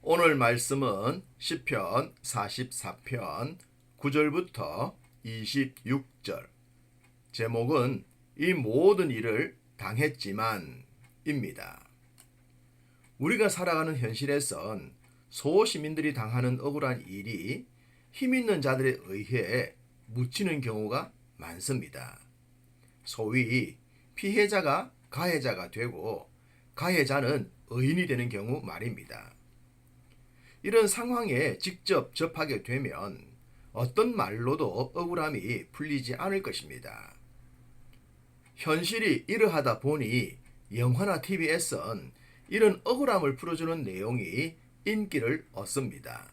오늘 말씀은 시편 44편 9절부터 26절. 제목은 이 모든 일을 당했지만입니다. 우리가 살아가는 현실에선 소시민들이 당하는 억울한 일이 힘있는 자들에 의해 묻히는 경우가 많습니다. 소위 피해자가 가해자가 되고 가해자는 의인이 되는 경우 말입니다. 이런 상황에 직접 접하게 되면 어떤 말로도 억울함이 풀리지 않을 것입니다. 현실이 이러하다 보니 영화나 TV에선 이런 억울함을 풀어주는 내용이 인기를 얻습니다.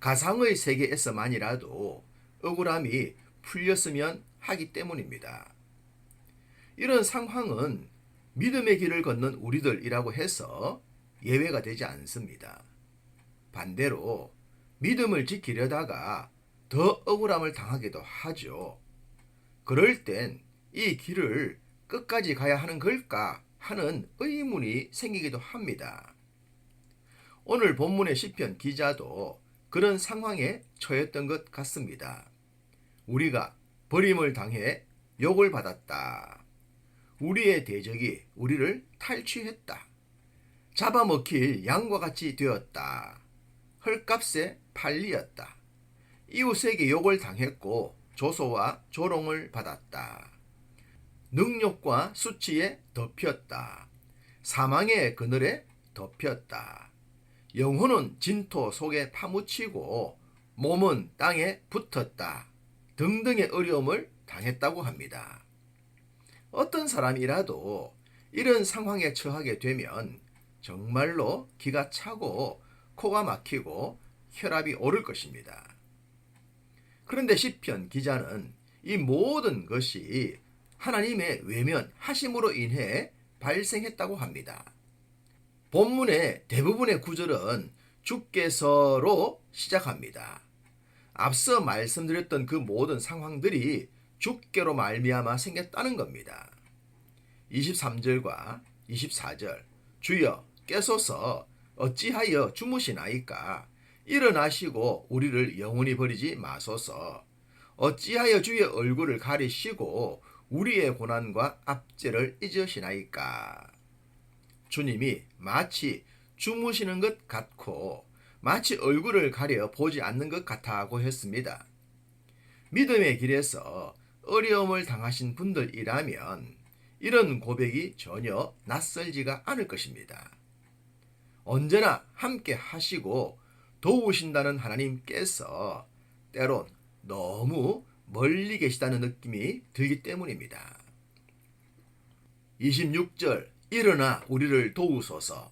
가상의 세계에서만이라도 억울함이 풀렸으면 하기 때문입니다. 이런 상황은 믿음의 길을 걷는 우리들이라고 해서 예외가 되지 않습니다. 반대로 믿음을 지키려다가 더 억울함을 당하기도 하죠. 그럴 땐 이 길을 끝까지 가야 하는 걸까 하는 의문이 생기기도 합니다. 오늘 본문의 시편 기자도 그런 상황에 처했던 것 같습니다. 우리가 버림을 당해 욕을 받았다. 우리의 대적이 우리를 탈취했다. 잡아먹힐 양과 같이 되었다. 헐값에 팔리었다. 이웃에게 욕을 당했고 조소와 조롱을 받았다. 능욕과 수치에 덮였다. 사망의 그늘에 덮였다. 영혼은 진토 속에 파묻히고 몸은 땅에 붙었다. 등등의 어려움을 당했다고 합니다. 어떤 사람이라도 이런 상황에 처하게 되면 정말로 기가 차고 코가 막히고 혈압이 오를 것입니다. 그런데 시편 기자는 이 모든 것이 하나님의 외면하심으로 인해 발생했다고 합니다. 본문의 대부분의 구절은 주께서로 시작합니다. 앞서 말씀드렸던 그 모든 상황들이 주께로 말미암아 생겼다는 겁니다. 23절과 24절 주여 깨소서 어찌하여 주무시나이까 일어나시고 우리를 영원히 버리지 마소서 어찌하여 주의 얼굴을 가리시고 우리의 고난과 압제를 잊으시나이까. 주님이 마치 주무시는 것 같고 마치 얼굴을 가려 보지 않는 것 같다고 했습니다. 믿음의 길에서 어려움을 당하신 분들이라면 이런 고백이 전혀 낯설지가 않을 것입니다. 언제나 함께 하시고 도우신다는 하나님께서 때론 너무 멀리 계시다는 느낌이 들기 때문입니다. 26절 일어나 우리를 도우소서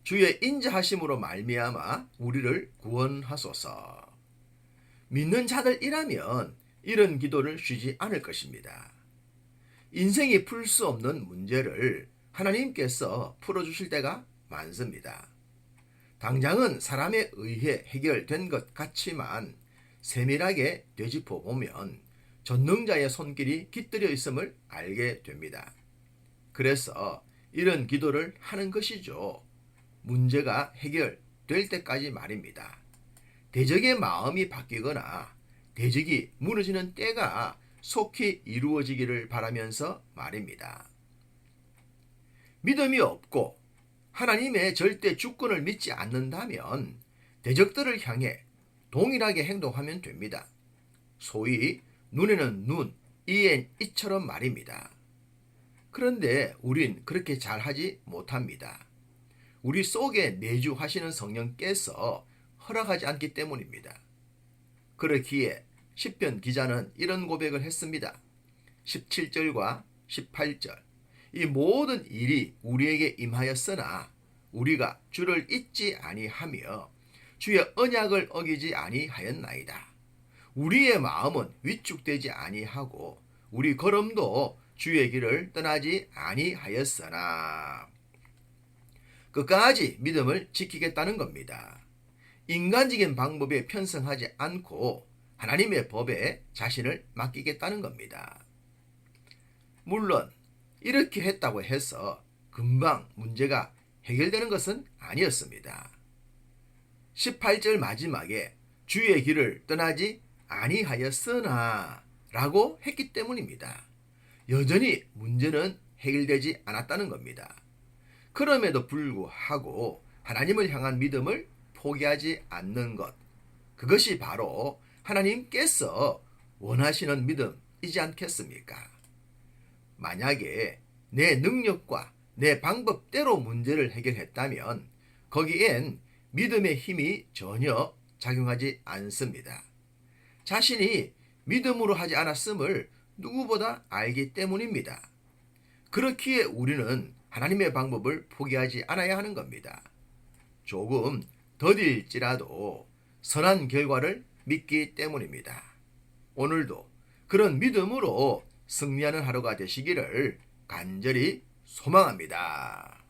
주의 인자하심으로 말미암아 우리를 구원하소서. 믿는 자들이라면 이런 기도를 쉬지 않을 것입니다. 인생이 풀 수 없는 문제를 하나님께서 풀어주실 때가 많습니다. 당장은 사람에 의해 해결된 것 같지만 세밀하게 되짚어 보면 전능자의 손길이 깃들여 있음을 알게 됩니다. 그래서 이런 기도를 하는 것이죠. 문제가 해결될 때까지 말입니다. 대적의 마음이 바뀌거나 대적이 무너지는 때가 속히 이루어지기를 바라면서 말입니다. 믿음이 없고 하나님의 절대 주권을 믿지 않는다면 대적들을 향해 동일하게 행동하면 됩니다. 소위 눈에는 눈, 이엔 이처럼 말입니다. 그런데 우린 그렇게 잘하지 못합니다. 우리 속에 내주하시는 성령께서 허락하지 않기 때문입니다. 그렇기에 시편 기자는 이런 고백을 했습니다. 17절과 18절 이 모든 일이 우리에게 임하였으나 우리가 주를 잊지 아니하며 주의 언약을 어기지 아니하였나이다. 우리의 마음은 위축되지 아니하고 우리 걸음도 주의 길을 떠나지 아니하였으나 끝까지 믿음을 지키겠다는 겁니다. 인간적인 방법에 편성하지 않고 하나님의 법에 자신을 맡기겠다는 겁니다. 물론 이렇게 했다고 해서 금방 문제가 해결되는 것은 아니었습니다. 18절 마지막에 주의 길을 떠나지 아니하였으나 라고 했기 때문입니다. 여전히 문제는 해결되지 않았다는 겁니다. 그럼에도 불구하고 하나님을 향한 믿음을 포기하지 않는 것, 그것이 바로 하나님께서 원하시는 믿음이지 않겠습니까? 만약에 내 능력과 내 방법대로 문제를 해결했다면 거기엔 믿음의 힘이 전혀 작용하지 않습니다. 자신이 믿음으로 하지 않았음을 누구보다 알기 때문입니다. 그렇기에 우리는 하나님의 방법을 포기하지 않아야 하는 겁니다. 조금 더딜지라도 선한 결과를 믿기 때문입니다. 오늘도 그런 믿음으로 승리하는 하루가 되시기를 간절히 소망합니다.